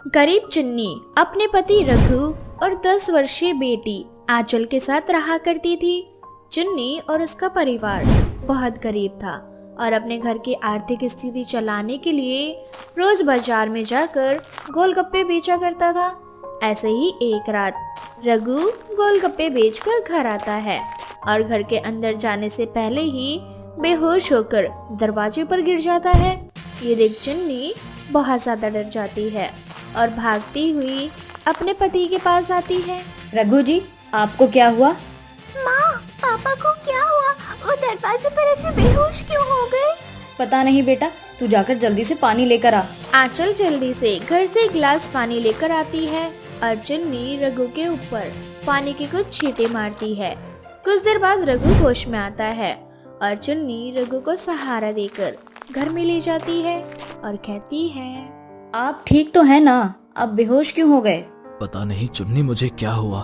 गरीब चुन्नी अपने पति रघु और 10 वर्षीय बेटी आंचल के साथ रहा करती थी। चुन्नी और उसका परिवार बहुत गरीब था और अपने घर की आर्थिक स्थिति चलाने के लिए रोज बाजार में जाकर गोलगप्पे बेचा करता था। ऐसे ही एक रात रघु गोलगप्पे बेचकर घर आता है और घर के अंदर जाने से पहले ही बेहोश होकर दरवाजे पर गिर जाता है। ये देख चुन्नी बहुत ज्यादा डर जाती है और भागती हुई अपने पति के पास आती है। रघु जी, आपको क्या हुआ? माँ, पापा को क्या हुआ? वो दरवाजे पर ऐसे बेहोश क्यों हो गए? पता नहीं बेटा, तू जाकर जल्दी से पानी लेकर आ। आंचल जल्दी से घर से एक गिलास पानी लेकर आती है और चुन्नी रघु के ऊपर पानी की कुछ छींटे मारती है। कुछ देर बाद रघु होश में आता है और चुन्नी रघु को सहारा देकर घर में ले जाती है और कहती है, आप ठीक तो हैं ना? आप बेहोश क्यों हो गए? पता नहीं चुन्नी मुझे क्या हुआ,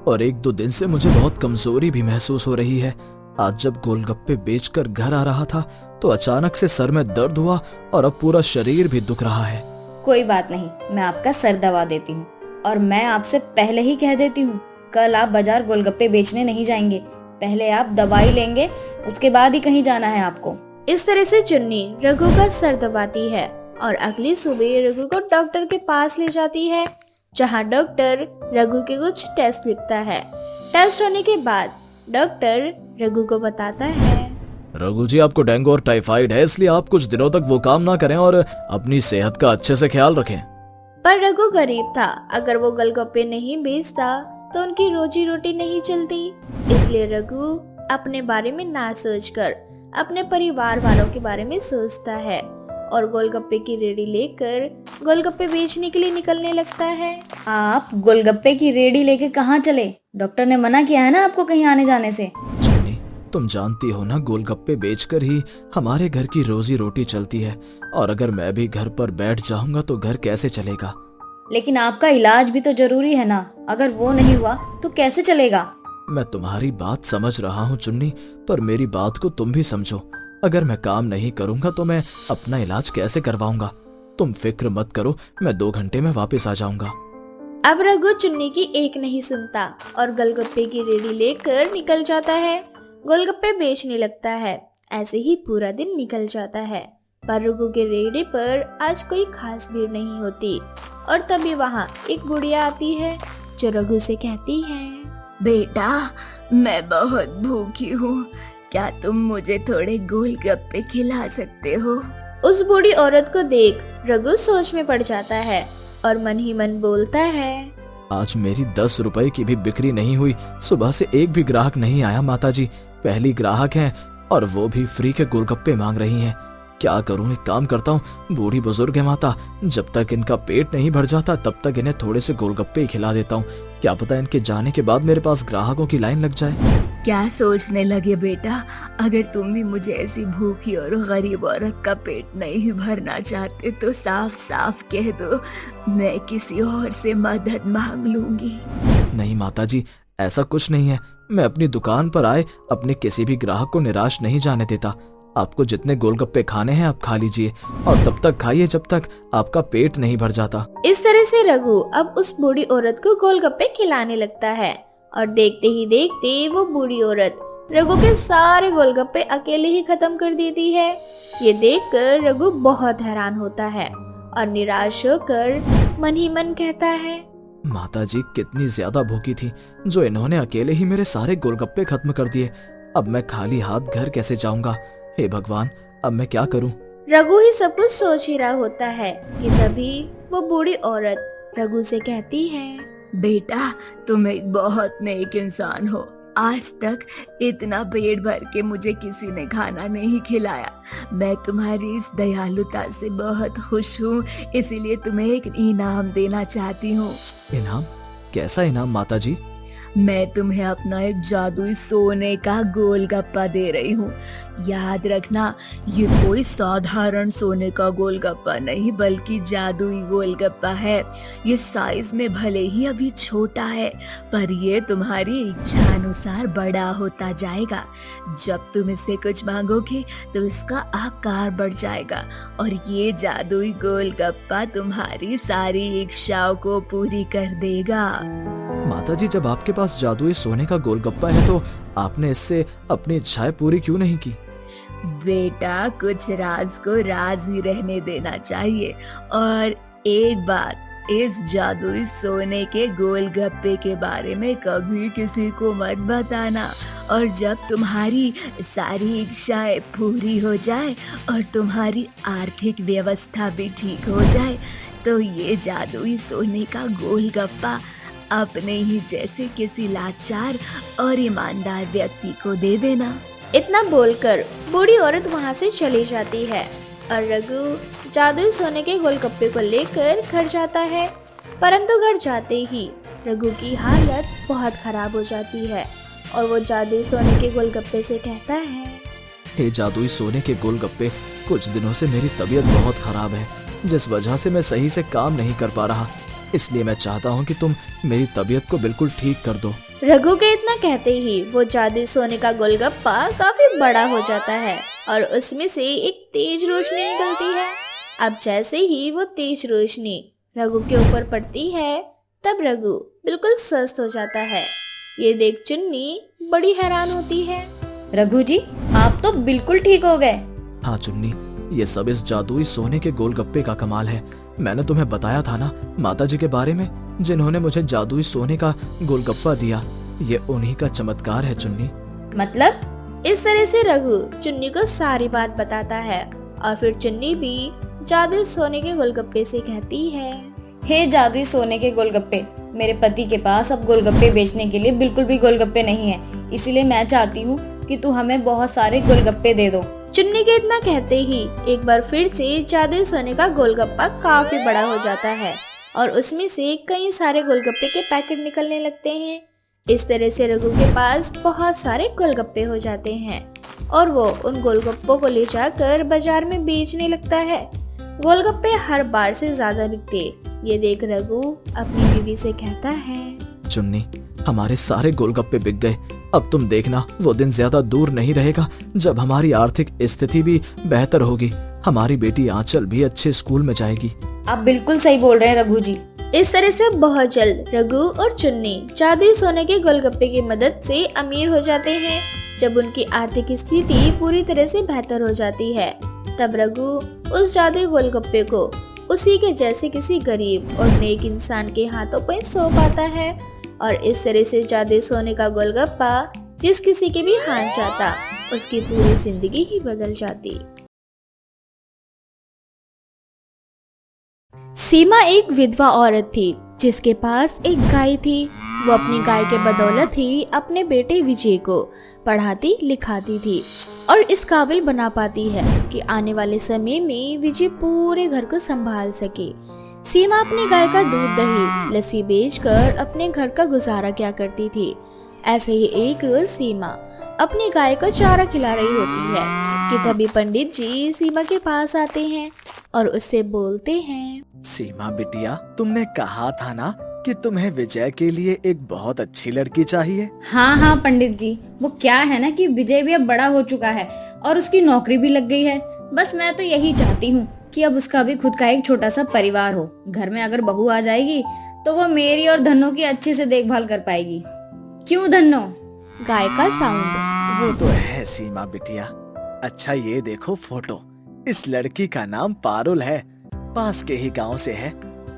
और 1-2 दिन से मुझे बहुत कमजोरी भी महसूस हो रही है। आज जब गोलगप्पे बेचकर घर आ रहा था तो अचानक से सर में दर्द हुआ और अब पूरा शरीर भी दुख रहा है। कोई बात नहीं, मैं आपका सर दबा देती हूँ। और मैं आपसे पहले ही कह देती हूँ, कल आप बाजार गोलगप्पे बेचने नहीं जाएंगे। पहले आप दवाई लेंगे, उसके बाद ही कहीं जाना है आपको। इस तरह से चुन्नी रघु का सर दबाती है और अगली सुबह रघु को डॉक्टर के पास ले जाती है, जहां डॉक्टर रघु के कुछ टेस्ट लिखता है। टेस्ट होने के बाद डॉक्टर रघु को बताता है, रघु जी, आपको डेंगू और टाइफाइड है, इसलिए आप कुछ दिनों तक वो काम ना करें और अपनी सेहत का अच्छे से ख्याल रखें। पर रघु गरीब था, अगर वो गोलगप्पे नहीं बेचता तो उनकी रोजी रोटी नहीं चलती। इसलिए रघु अपने बारे में ना सोचकर अपने परिवार वालों के बारे में सोचता है और गोलगप्पे की रेडी लेकर गोलगप्पे बेचने के लिए निकलने लगता है। आप गोलगप्पे की रेडी लेके कहाँ चले? डॉक्टर ने मना किया है ना आपको कहीं आने जाने से। चुन्नी, तुम जानती हो ना, गोलगप्पे बेचकर ही हमारे घर की रोजी रोटी चलती है, और अगर मैं भी घर पर बैठ जाऊंगा तो घर कैसे चलेगा? लेकिन आपका इलाज भी तो जरूरी है ना, अगर वो नहीं हुआ तो कैसे चलेगा? मैं तुम्हारी बात समझ रहा हूँ चुन्नी, पर मेरी बात को तुम भी समझो। अगर मैं काम नहीं करूंगा तो मैं अपना इलाज कैसे करवाऊंगा? तुम फिक्र मत करो, मैं 2 घंटे में वापस आ जाऊंगा। अब रघु चुन्नी की एक नहीं सुनता और गोलगप्पे की रेडी लेकर निकल जाता है। गोलगप्पे बेचने लगता है। ऐसे ही पूरा दिन निकल जाता है, पर रघु के रेडी पर आज कोई खास भीड़ नहीं होती। और तभी वहाँ एक गुड़िया आती है जो रघु से कहती है, बेटा, मैं बहुत भूखी हूँ, क्या तुम मुझे थोड़े गोलगप्पे खिला सकते हो? उस बूढ़ी औरत को देख रघु सोच में पड़ जाता है और मन ही मन बोलता है, आज मेरी 10 रुपए की भी बिक्री नहीं हुई। सुबह से एक भी ग्राहक नहीं आया माताजी, पहली ग्राहक हैं और वो भी फ्री के गोलगप्पे मांग रही हैं। क्या करूं, एक काम करता हूं, बूढ़ी बुजुर्ग है माता, जब तक इनका पेट नहीं भर जाता तब तक इन्हें थोड़े से गोलगप्पे ही खिला देता हूं। क्या पता इनके जाने के बाद मेरे पास ग्राहकों की लाइन लग जाए। क्या सोचने लगे बेटा, अगर तुम भी मुझे ऐसी भूखी और गरीब औरत का पेट नहीं भरना चाहते तो साफ साफ कह दो, मैं किसी और से मदद मांग लूंगी। नहीं माताजी, ऐसा कुछ नहीं है। मैं अपनी दुकान पर आए अपने किसी भी ग्राहक को निराश नहीं जाने देता। आपको जितने गोलगप्पे खाने हैं आप खा लीजिए, और तब तक खाइए जब तक आपका पेट नहीं भर जाता। इस तरह से रघु अब उस बूढ़ी औरत को गोलगप्पे खिलाने लगता है और देखते ही देखते वो बूढ़ी औरत रघु के सारे गोलगप्पे अकेले ही खत्म कर देती है। ये देखकर रघु बहुत हैरान होता है और निराश होकर मन ही मन कहता है, माताजी कितनी ज्यादा भूखी थी जो इन्होंने अकेले ही मेरे सारे गोलगप्पे खत्म कर दिए। अब मैं खाली हाथ घर कैसे जाऊंगा? हे भगवान, अब मैं क्या करूं? रघु ही सब कुछ सोच ही रहा होता है कि तभी वो बूढ़ी औरत रघु से कहती है, बेटा, तुम एक बहुत नेक इंसान हो। आज तक इतना पेट भर के मुझे किसी ने खाना नहीं खिलाया। मैं तुम्हारी इस दयालुता से बहुत खुश हूँ, इसीलिए तुम्हें एक इनाम देना चाहती हूँ। इनाम? कैसा इनाम माताजी? मैं तुम्हें अपना एक जादुई सोने का गोलगप्पा दे रही हूँ। याद रखना, ये कोई साधारण सोने का गोलगप्पा नहीं बल्कि जादुई गोलगप्पा है। ये साइज में भले ही अभी छोटा है, पर ये तुम्हारी इच्छा अनुसार बड़ा होता जाएगा। जब तुम इससे कुछ मांगोगे तो इसका आकार बढ़ जाएगा और ये जादुई गोलगप्पा तुम्हारी सारी इच्छाओं को पूरी कर देगा। माताजी, जब आपके पास जादुई सोने का गोलगप्पा है तो आपने इससे अपनी इच्छाएं पूरी क्यों नहीं की? बेटा, कुछ राज को राज ही रहने देना चाहिए। और एक बात, इस जादुई सोने के गोलगप्पे के बारे में कभी किसी को मत बताना। और जब तुम्हारी सारी इच्छाएं पूरी हो जाए और तुम्हारी आर्थिक व्यवस्था भी ठीक हो जाए तो ये जादुई सोने का गोलगप्पा अपने ही जैसे किसी लाचार और ईमानदार व्यक्ति को दे देना। इतना बोलकर बूढ़ी औरत वहाँ से चली जाती है और रघु जादुई सोने के गोलगप्पे को लेकर घर जाता है। परंतु घर जाते ही रघु की हालत बहुत खराब हो जाती है और वो जादुई सोने के गोलगप्पे से कहता है, हे जादुई सोने के गोलगप्पे, कुछ दिनों से मेरी तबीयत बहुत खराब है, जिस वजह से मैं सही से काम नहीं कर पा रहा। इसलिए मैं चाहता हूँ कि तुम मेरी तबीयत को बिल्कुल ठीक कर दो। रघु के इतना कहते ही वो जादुई सोने का गोलगप्पा काफी बड़ा हो जाता है और उसमें से एक तेज रोशनी निकलती है। अब जैसे ही वो तेज रोशनी रघु के ऊपर पड़ती है तब रघु बिल्कुल स्वस्थ हो जाता है। ये देख चुन्नी बड़ी हैरान होती है। रघु जी, आप तो बिल्कुल ठीक हो गए। हाँ चुन्नी, ये सब इस जादुई सोने के गोलगप्पे का कमाल है। मैंने तुम्हें बताया था ना माताजी के बारे में, जिन्होंने मुझे जादुई सोने का गोलगप्पा दिया। ये उन्हीं का चमत्कार है चुन्नी। मतलब? इस तरह से रघु चुन्नी को सारी बात बताता है और फिर चुन्नी भी जादुई सोने के गोलगप्पे से कहती है, हे जादुई सोने के गोलगप्पे, मेरे पति के पास अब गोलगप्पे बेचने के लिए बिल्कुल भी गोलगप्पे नहीं है, इसीलिए मैं चाहती हूँ कि तू हमें बहुत सारे गोलगप्पे दे दो। चुन्नी के इतना कहते ही एक बार फिर से जादुई सोने का गोलगप्पा काफी बड़ा हो जाता है और उसमें से कई सारे गोलगप्पे के पैकेट निकलने लगते हैं। इस तरह से रघु के पास बहुत सारे गोलगप्पे हो जाते हैं और वो उन गोलगप्पों को ले जाकर बाजार में बेचने लगता है। गोलगप्पे हर बार से ज्यादा बिकते। ये देख रघु अपनी बीवी से कहता है, चुन्नी, हमारे सारे गोलगप्पे बिक गए। अब तुम देखना, वो दिन ज्यादा दूर नहीं रहेगा जब हमारी आर्थिक स्थिति भी बेहतर होगी। हमारी बेटी आंचल भी अच्छे स्कूल में जाएगी। आप बिल्कुल सही बोल रहे हैं रघु जी। इस तरह से बहुत जल्द रघु और चुन्नी जादुई सोने के गोलगप्पे की मदद से अमीर हो जाते हैं। जब उनकी आर्थिक स्थिति पूरी तरह से बेहतर हो जाती है तब रघु उस जादुई गोलगप्पे को उसी के जैसे किसी गरीब और नेक इंसान के हाथों पर सौंप आता है और इस तरह से जादुई सोने का गोलगप्पा जिस किसी के भी हाथ जाता उसकी पूरी जिंदगी ही बदल जाती। सीमा एक विधवा औरत थी जिसके पास एक गाय थी। वो अपनी गाय के बदौलत ही अपने बेटे विजय को पढ़ाती लिखाती थी और इस काबिल बना पाती है कि आने वाले समय में विजय पूरे घर को संभाल सके। सीमा अपनी गाय का दूध दही लस्सी बेचकर अपने घर का गुजारा किया करती थी। ऐसे ही एक रोज सीमा अपनी गाय को चारा खिला रही होती है कि तभी पंडित जी सीमा के पास आते हैं और उससे बोलते हैं, सीमा बिटिया, तुमने कहा था ना कि तुम्हें विजय के लिए एक बहुत अच्छी लड़की चाहिए। हाँ हाँ पंडित जी, वो क्या है ना कि विजय भी अब बड़ा हो चुका है और उसकी नौकरी भी लग गई है। बस मैं तो यही चाहती हूँ कि अब उसका भी खुद का एक छोटा सा परिवार हो। घर में अगर बहू आ जाएगी तो वो मेरी और धन्नो की अच्छे से देखभाल कर पाएगी। क्यों धन्नो? गाय का साउंड। वो तो है सीमा बिटिया। अच्छा ये देखो फोटो, इस लड़की का नाम पारुल है, पास के ही गांव से है।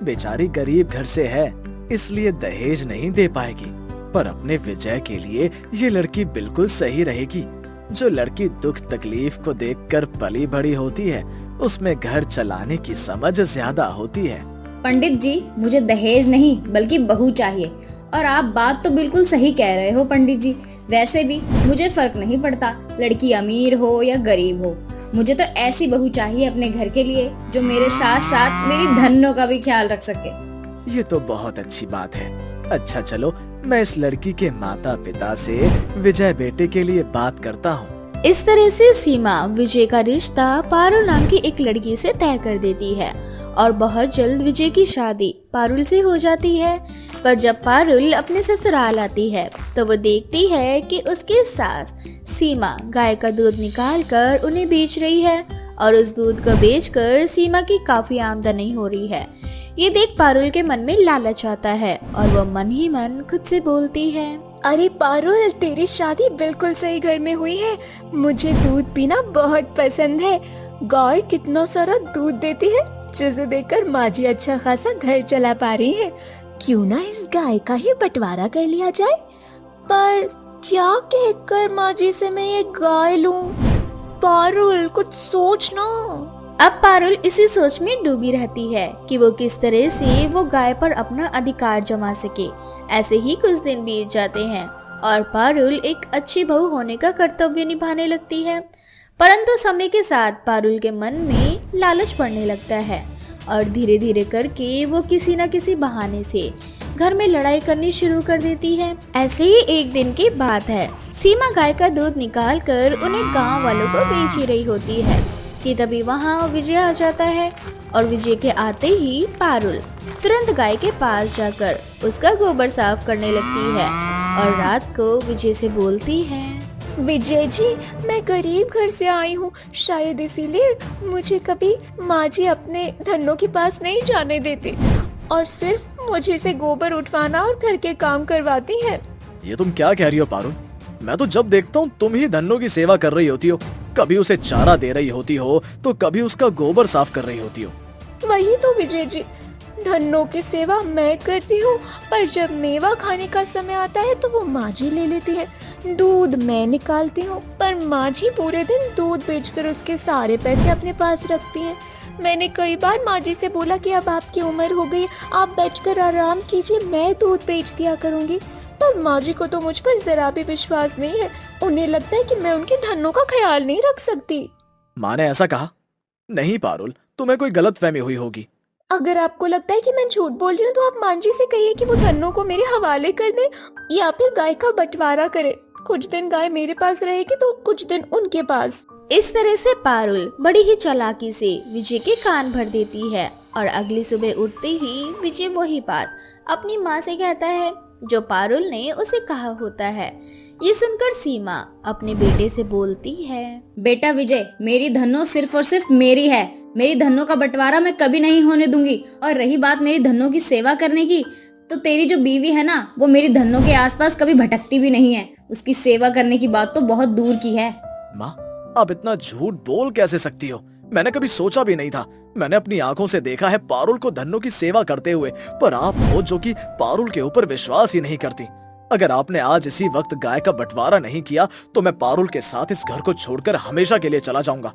बेचारी गरीब घर से है इसलिए दहेज नहीं दे पाएगी, पर अपने विजय के लिए ये लड़की बिल्कुल सही रहेगी। जो लड़की दुख तकलीफ को देखकर पली बड़ी होती है उसमें घर चलाने की समझ ज्यादा होती है। पंडित जी, मुझे दहेज नहीं बल्कि बहू चाहिए। और आप बात तो बिल्कुल सही कह रहे हो पंडित जी। वैसे भी मुझे फर्क नहीं पड़ता लड़की अमीर हो या गरीब हो। मुझे तो ऐसी बहू चाहिए अपने घर के लिए जो मेरे साथ साथ मेरी धन्नो का भी ख्याल रख सके। ये तो बहुत अच्छी बात है। अच्छा चलो, मैं इस लड़की के माता पिता से विजय बेटे के लिए बात करता हूँ। इस तरह से सीमा विजय का रिश्ता पारुल नाम की एक लड़की से तय कर देती है और बहुत जल्द विजय की शादी पारुल से हो जाती है। पर जब पारुल अपने ससुराल आती है तो वो देखती है कि उसकी सास सीमा गाय का दूध निकालकर उन्हें बेच रही है और उस दूध को बेचकर सीमा की काफी आमदनी हो रही है। ये देख पारुल के मन में लालच आता है और वो मन ही मन खुद से बोलती है, अरे पारुल, तेरी शादी बिल्कुल सही घर में हुई है। मुझे दूध पीना बहुत पसंद है। गाय कितना सारा दूध देती है, जिसे देखकर माँ जी अच्छा खासा घर चला पा रही है। क्यों ना इस गाय का ही बंटवारा कर लिया जाए। पर क्या कहकर माँ जी से मैं ये गाय लूं? पारुल, कुछ सोच ना। अब पारुल इसी सोच में डूबी रहती है कि वो किस तरह से वो गाय पर अपना अधिकार जमा सके। ऐसे ही कुछ दिन बीत जाते हैं और पारुल एक अच्छी बहू होने का कर्तव्य निभाने लगती है। परंतु समय के साथ पारुल के मन में लालच बढ़ने लगता है और धीरे धीरे करके वो किसी न किसी बहाने से घर में लड़ाई करनी शुरू कर देती है। ऐसे ही एक दिन की बात है, सीमा गाय का दूध निकालकर उन्हें गांव वालों को बेच ही रही होती है कि तभी वहां विजय आ जाता है और विजय के आते ही पारुल तुरंत गाय के पास जाकर उसका गोबर साफ करने लगती है और रात को विजय से बोलती है, विजय जी, मैं गरीब घर से आई हूँ, शायद इसीलिए मुझे कभी माँ जी अपने धनों के पास नहीं जाने देती और सिर्फ मुझे से गोबर उठवाना और घर के काम करवाती है। ये तुम क्या कह रही हो पारुल? मैं तो जब देखता हूँ तुम ही धन्नो की सेवा कर रही होती हो। कभी उसे चारा दे रही होती हो तो कभी उसका गोबर साफ कर रही होती हो। वही तो विजय जी, धन्नो की सेवा मैं करती हूँ, पर जब मेवा खाने का समय आता है तो वो माँ जी ले लेती है। दूध मैं निकालती हूँ, पर माँ जी पूरे दिन दूध बेचकर उसके सारे पैसे अपने पास रखती हैं। मैंने कई बार माँ जी से बोला कि अब आपकी उम्र हो गई, आप बैठकर आराम कीजिए, मैं दूध बेच दिया करूँगी। पर माँ जी को तो मुझ पर जरा भी विश्वास नहीं है। उन्हें लगता है कि मैं उनके धनों का ख्याल नहीं रख सकती। माँ ने ऐसा कहा? नहीं पारुल, तुम्हें कोई गलतफहमी हुई होगी। अगर आपको लगता है कि मैं झूठ बोल रही हूँ तो आप माँ जी से कहिए कि वो धनों को मेरे हवाले कर दें या फिर गाय का बंटवारा करे। कुछ दिन गाय मेरे पास रहेगी तो कुछ दिन उनके पास। इस तरह से पारुल बड़ी ही चालाकी से विजय के कान भर देती है और अगली सुबह उठते ही विजय वही बात अपनी माँ से कहता है जो पारुल ने उसे कहा होता है। ये सुनकर सीमा अपने बेटे से बोलती है, बेटा विजय, मेरी धन्नो सिर्फ और सिर्फ मेरी है। मेरी धन्नो का बंटवारा मैं कभी नहीं होने दूंगी। और रही बात मेरी धन्नो की सेवा करने की, तो तेरी जो बीवी है ना, वो मेरी धन्नो के आसपास कभी भटकती भी नहीं है। उसकी सेवा करने की बात तो बहुत दूर की है। माँ, आप इतना झूठ बोल कैसे सकती हो? मैंने कभी सोचा भी नहीं था। मैंने अपनी आंखों से देखा है पारुल को धन्नो की सेवा करते हुए, पर आप हो जो कि पारुल के ऊपर विश्वास ही नहीं करती। अगर आपने आज इसी वक्त गाय का बंटवारा नहीं किया तो मैं पारुल के साथ इस घर को छोड़कर हमेशा के लिए चला जाऊंगा।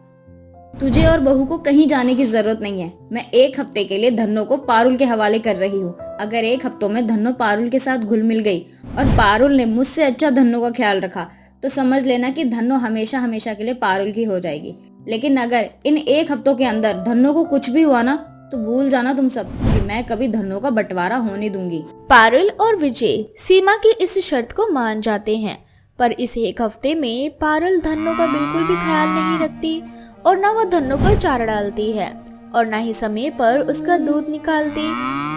तुझे और बहू को कहीं जाने की जरूरत नहीं है। मैं 1 हफ्ते के लिए धन्नो को पारुल के हवाले कर रही हूँ। अगर 1 हफ्तों में धन्नो पारुल के साथ घुल मिल गई और पारुल ने मुझसे अच्छा धन्नो का ख्याल रखा तो समझ लेना कि धन्नो हमेशा हमेशा के लिए पारुल की हो जाएगी। लेकिन अगर इन 1 हफ्तों के अंदर धन्नो को कुछ भी हुआ ना तो भूल जाना तुम सब कि मैं कभी धन्नो का बंटवारा होने दूंगी। पारुल और विजय सीमा की इस शर्त को मान जाते हैं, पर इस 1 हफ्ते में पारुल धन्नो का बिल्कुल भी ख्याल नहीं रखती और न वो धन्नो को चारा डालती है और न ही समय पर उसका दूध निकालती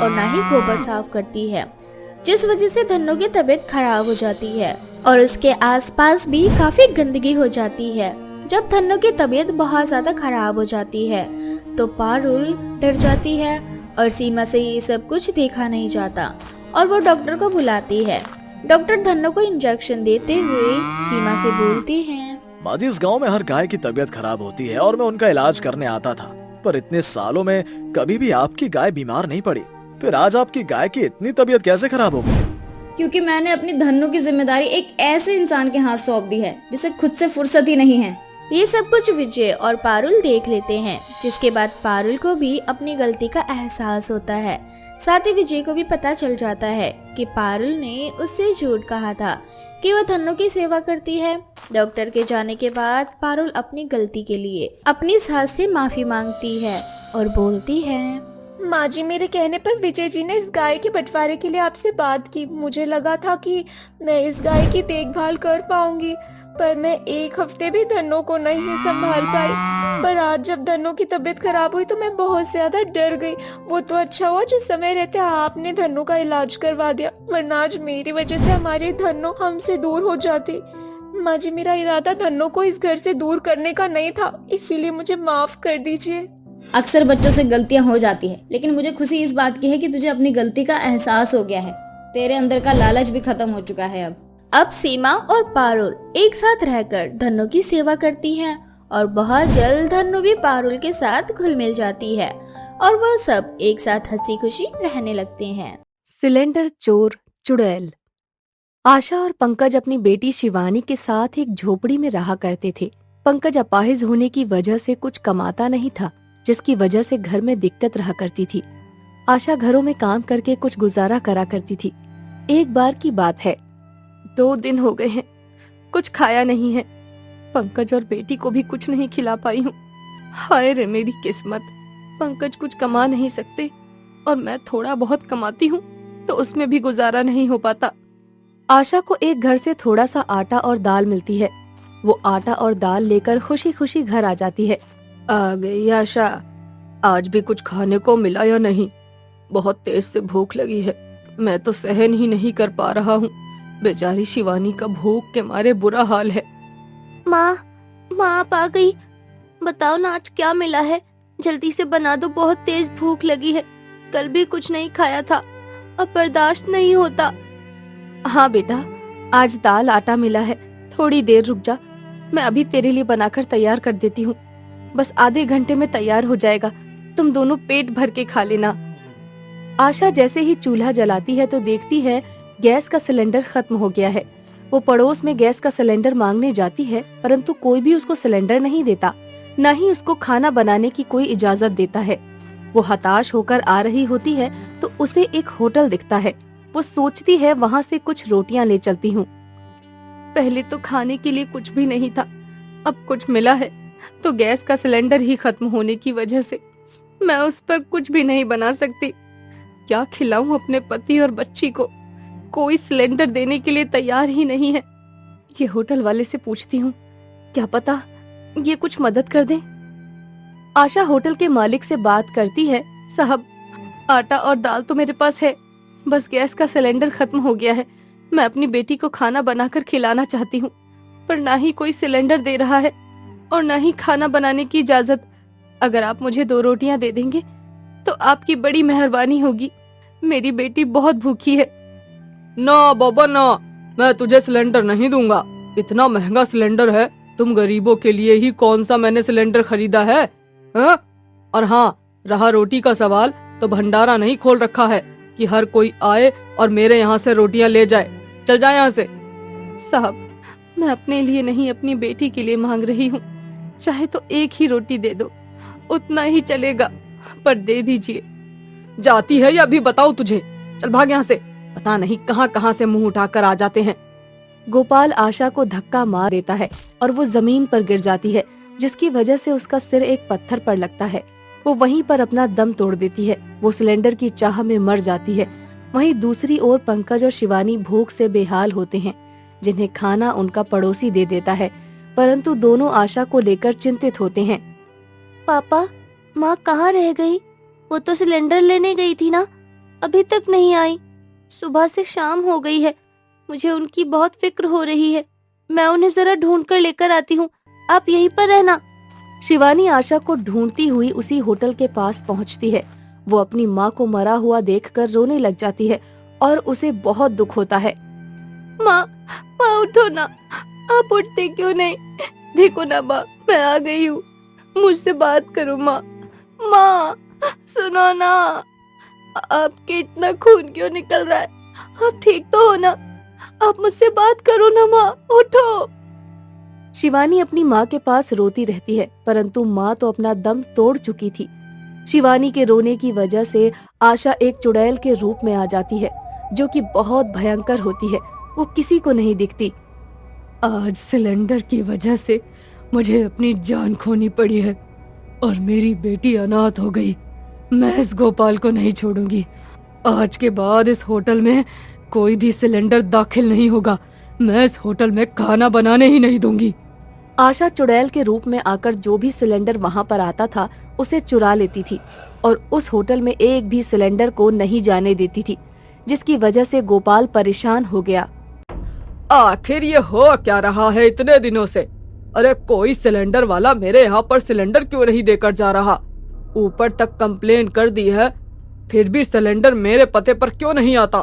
और न ही गोबर साफ करती है, जिस वजह से धन्नो की तबीयत खराब हो जाती है और उसके आसपास भी काफी गंदगी हो जाती है। जब धन्नो की तबीयत बहुत ज्यादा खराब हो जाती है तो पारुल डर जाती है और सीमा से ये सब कुछ देखा नहीं जाता और वो डॉक्टर को बुलाती है। डॉक्टर धन्नो को इंजेक्शन देते हुए सीमा से बोलती है, माँ जी, इस गांव में हर गाय की तबीयत खराब होती है और मैं उनका इलाज करने आता था, पर इतने सालों में कभी भी आपकी गाय बीमार नहीं पड़ी। फिर आज आपकी गाय की इतनी तबीयत कैसे खराब हो गई? क्योंकि मैंने अपनी धन्नो की जिम्मेदारी एक ऐसे इंसान के हाथ सौंप दी है जिसे खुद से फुर्सत ही नहीं है। ये सब कुछ विजय और पारुल देख लेते हैं, जिसके बाद पारुल को भी अपनी गलती का एहसास होता है। साथ ही विजय को भी पता चल जाता है कि पारुल ने उससे झूठ कहा था कि वह धन्नो की सेवा करती है। डॉक्टर के जाने के बाद पारुल अपनी गलती के लिए अपनी सास से माफी मांगती है और बोलती है, माँ जी, मेरे कहने पर विजय जी ने इस गाय के बंटवारे के लिए आपसे बात की। मुझे लगा था कि मैं इस गाय की देखभाल कर पाऊंगी, पर मैं एक हफ्ते भी धन्नो को नहीं संभाल पाई। पर आज जब धन्नो की तबीयत खराब हुई तो मैं बहुत ज्यादा डर गई। वो तो अच्छा हुआ जो समय रहते आपने धन्नो का इलाज करवा दिया, वरना आज मेरी वजह से हमारी धन्नो हमसे दूर हो जाती। माँ जी, मेरा इरादा धन्नो को इस घर से दूर करने का नहीं था, इसीलिए मुझे माफ कर दीजिए। अक्सर बच्चों से गलतियां हो जाती है, लेकिन मुझे खुशी इस बात की है कि तुझे अपनी गलती का एहसास हो गया है। तेरे अंदर का लालच भी खत्म हो चुका है अब सीमा और पारुल एक साथ रहकर धन्नो की सेवा करती हैं और बहुत जल्द धन्नो भी पारुल के साथ घुल मिल जाती है और वह सब एक साथ हंसी खुशी रहने लगते हैं। सिलेंडर चोर चुड़ैल। आशा और पंकज अपनी बेटी शिवानी के साथ एक झोपड़ी में रहा करते थे। पंकज अपाहिज होने की वजह से कुछ कमाता नहीं था, जिसकी वजह से घर में दिक्कत रहा करती थी। आशा घरों में काम करके कुछ गुजारा करा करती थी। एक बार की बात है, 2 दिन हो गए हैं, कुछ खाया नहीं है। पंकज और बेटी को भी कुछ नहीं खिला पाई हूँ। हाय रे मेरी किस्मत, पंकज कुछ कमा नहीं सकते और मैं थोड़ा बहुत कमाती हूँ तो उसमें भी गुजारा नहीं हो पाता। आशा को एक घर से थोड़ा सा आटा और दाल मिलती है। वो आटा और दाल लेकर खुशी खुशी घर आ जाती है। आ गई आशा, आज भी कुछ खाने को मिला या नहीं? बहुत तेज से भूख लगी है, मैं तो सहन ही नहीं कर पा रहा हूँ। बेचारी शिवानी का भूख के मारे बुरा हाल है। माँ आप आ गई, बताओ ना आज क्या मिला है, जल्दी से बना दो, बहुत तेज भूख लगी है। कल भी कुछ नहीं खाया था, अब बर्दाश्त नहीं होता। हाँ बेटा, आज दाल आटा मिला है, थोड़ी देर रुक जा, मैं अभी तेरे लिए बनाकर तैयार कर देती हूँ। बस आधे घंटे में तैयार हो जाएगा, तुम दोनों पेट भर के खा लेना। आशा जैसे ही चूल्हा जलाती है तो देखती है गैस का सिलेंडर खत्म हो गया है। वो पड़ोस में गैस का सिलेंडर मांगने जाती है, परंतु कोई भी उसको सिलेंडर नहीं देता, न ही उसको खाना बनाने की कोई इजाजत देता है। वो हताश होकर आ रही होती है तो उसे एक होटल दिखता है। वो सोचती है वहाँ से कुछ रोटियां ले चलती हूँ। पहले तो खाने के लिए कुछ भी नहीं था, अब कुछ मिला है तो गैस का सिलेंडर ही खत्म होने की वजह से मैं उस पर कुछ भी नहीं बना सकती। क्या खिलाऊं अपने पति और बच्ची को? कोई सिलेंडर देने के लिए तैयार ही नहीं है। ये होटल वाले से पूछती हूँ, क्या पता ये कुछ मदद कर दें। आशा होटल के मालिक से बात करती है, साहब आटा और दाल तो मेरे पास है, बस गैस का सिलेंडर खत्म हो गया है। मैं अपनी बेटी को खाना बनाकर खिलाना चाहती हूँ, पर ना ही कोई सिलेंडर दे रहा है और ना ही खाना बनाने की इजाजत। अगर आप मुझे 2 रोटियां दे देंगे तो आपकी बड़ी मेहरबानी होगी, मेरी बेटी बहुत भूखी है। ना बाबा ना, मैं तुझे सिलेंडर नहीं दूंगा, इतना महंगा सिलेंडर है, तुम गरीबों के लिए ही कौन सा मैंने सिलेंडर खरीदा है, हाँ? और हाँ, रहा रोटी का सवाल, तो भंडारा नहीं खोल रखा है कि हर कोई आए और मेरे यहाँ से रोटियां ले जाए। चल जाए यहाँ से। साहब, मैं अपने लिए नहीं अपनी बेटी के लिए मांग रही हूँ, चाहे तो एक ही रोटी दे दो, उतना ही चलेगा, पर दे दीजिए। जाती है या अभी बताओ तुझे? चल भाग यहाँ से, पता नहीं कहाँ कहाँ से मुंह उठाकर आ जाते हैं। गोपाल आशा को धक्का मार देता है और वो जमीन पर गिर जाती है, जिसकी वजह से उसका सिर एक पत्थर पर लगता है। वो वहीं पर अपना दम तोड़ देती है। वो सिलेंडर की चाह में मर जाती है। वहीं दूसरी ओर पंकज और शिवानी भूख से बेहाल होते हैं, जिन्हें खाना उनका पड़ोसी दे देता है, परंतु दोनों आशा को लेकर चिंतित होते हैं। पापा, माँ कहाँ रह गई? वो तो सिलेंडर लेने गई थी ना, अभी तक नहीं आई। सुबह से शाम हो गई है, मुझे उनकी बहुत फिक्र हो रही है। मैं उन्हें जरा ढूंढ कर लेकर आती हूँ, आप यहीं पर रहना। शिवानी आशा को ढूंढती हुई उसी होटल के पास पहुँचती है। वो अपनी माँ को मरा हुआ देखकर रोने लग जाती है और उसे बहुत दुख होता है। माँ उठो ना, आप उठते क्यों नहीं? देखो ना माँ, मैं आ गई हूँ, मुझसे बात करो माँ। माँ सुनो ना, आपके इतना खून क्यों निकल रहा है? आप ठीक तो हो ना? आप मुझसे बात करो ना माँ, उठो। शिवानी अपनी माँ के पास रोती रहती है, परंतु माँ तो अपना दम तोड़ चुकी थी। शिवानी के रोने की वजह से आशा एक चुड़ैल के रूप में आ जाती है, जो कि बहुत भयंकर होती है। वो किसी को नहीं दिखती। आज सिलेंडर की वजह से मुझे अपनी जान खोनी पड़ी है और मेरी बेटी अनाथ हो गई। मैं इस गोपाल को नहीं छोड़ूंगी। आज के बाद इस होटल में कोई भी सिलेंडर दाखिल नहीं होगा। मैं इस होटल में खाना बनाने ही नहीं दूंगी। आशा चुड़ैल के रूप में आकर जो भी सिलेंडर वहाँ पर आता था उसे चुरा लेती थी और उस होटल में एक भी सिलेंडर को नहीं जाने देती थी, जिसकी वजह से गोपाल परेशान हो गया। आखिर ये हो क्या रहा है इतने दिनों से? अरे कोई सिलेंडर वाला मेरे यहाँ पर सिलेंडर क्यों नहीं देकर जा रहा? ऊपर तक कंप्लेन कर दी है, फिर भी सिलेंडर मेरे पते पर क्यों नहीं आता?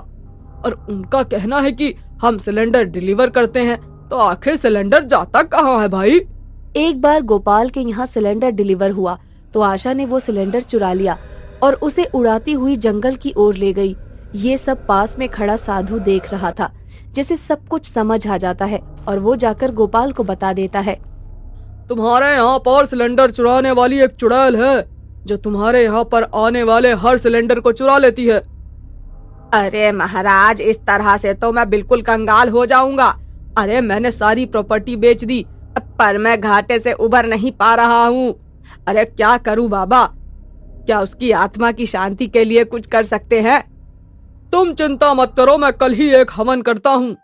और उनका कहना है कि हम सिलेंडर डिलीवर करते हैं, तो आखिर सिलेंडर जाता कहाँ है भाई? एक बार गोपाल के यहाँ सिलेंडर डिलीवर हुआ तो आशा ने वो सिलेंडर चुरा लिया और उसे उड़ाती हुई जंगल की ओर ले गई। ये सब पास में खड़ा साधु देख रहा था, जिसे सब कुछ समझ आ जाता है और वो जाकर गोपाल को बता देता है। तुम्हारे यहाँ पर सिलेंडर चुराने वाली एक चुड़ैल है जो तुम्हारे यहाँ पर आने वाले हर सिलेंडर को चुरा लेती है। अरे महाराज, इस तरह से तो मैं बिल्कुल कंगाल हो जाऊंगा। अरे मैंने सारी प्रॉपर्टी बेच दी, पर मैं घाटे से उबर नहीं पा रहा हूँ। अरे क्या करूँ बाबा? क्या उसकी आत्मा की शांति के लिए कुछ कर सकते हैं? तुम चिंता मत करो, मैं कल ही एक हवन करता हूँ।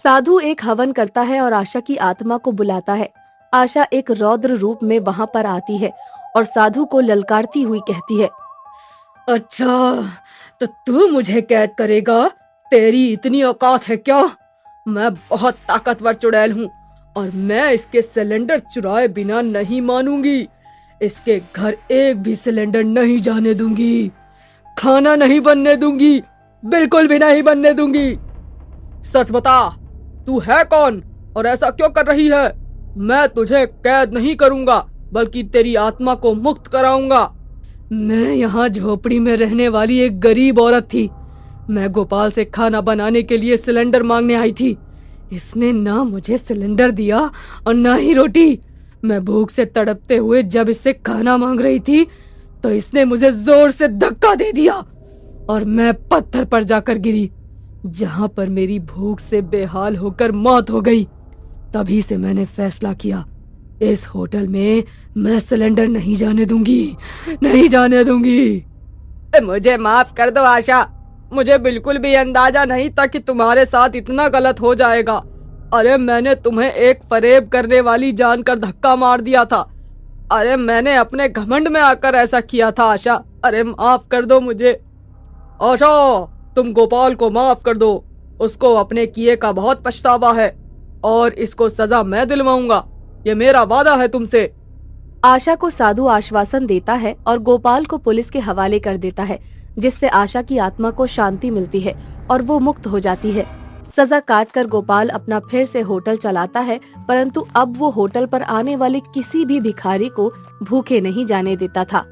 साधु एक हवन करता है और आशा की आत्मा को बुलाता है। आशा एक रौद्र रूप में वहाँ पर आती है और साधु को ललकारती हुई कहती है, अच्छा तो तू मुझे कैद करेगा? तेरी इतनी औकात है क्या? मैं बहुत ताकतवर चुड़ैल हूँ और मैं इसके सिलेंडर चुराए बिना नहीं मानूंगी। इसके घर एक भी सिलेंडर नहीं जाने दूंगी, खाना नहीं बनने दूंगी, बिल्कुल भी नहीं बनने दूंगी। सच बता, तू है कौन और ऐसा क्यों कर रही है? मैं तुझे कैद नहीं करूंगा बल्कि तेरी आत्मा को मुक्त कराऊंगा। मैं यहाँ झोपड़ी में रहने वाली एक गरीब औरत थी। मैं गोपाल से खाना बनाने के लिए सिलेंडर मांगने आई थी। इसने ना मुझे सिलेंडर दिया और ना ही रोटी। मैं भूख से तड़पते हुए जब इससे खाना मांग रही थी तो इसने मुझे जोर से धक्का दे दिया और मैं पत्थर पर जाकर गिरी, जहां पर मेरी भूख से बेहाल होकर मौत हो गई। तभी से मैंने फैसला किया, इस होटल में मैं सिलेंडर नहीं जाने दूंगी, नहीं जाने दूंगी। मुझे माफ कर दो आशा, मुझे बिल्कुल भी अंदाजा नहीं था कि तुम्हारे साथ इतना गलत हो जाएगा। अरे मैंने तुम्हें एक फरेब करने वाली जानकर धक्का मार दिया था। अरे मैंने अपने घमंड में आकर ऐसा किया था आशा। अरे माफ कर दो मुझे। आशा, तुम गोपाल को माफ कर दो। उसको अपने किए का बहुत पछतावा है और इसको सजा मैं दिलवाऊंगा। ये मेरा वादा है तुमसे। आशा को साधु आश्वासन देता है और गोपाल को पुलिस के हवाले कर देता है, जिससे आशा की आत्मा को शांति मिलती है और वो मुक्त हो जाती है। सजा काटकर गोपाल अपना फिर से होटल चलाता है, परंतु अब वो होटल पर आने वाले किसी भी भिखारी को भूखे नहीं जाने देता था।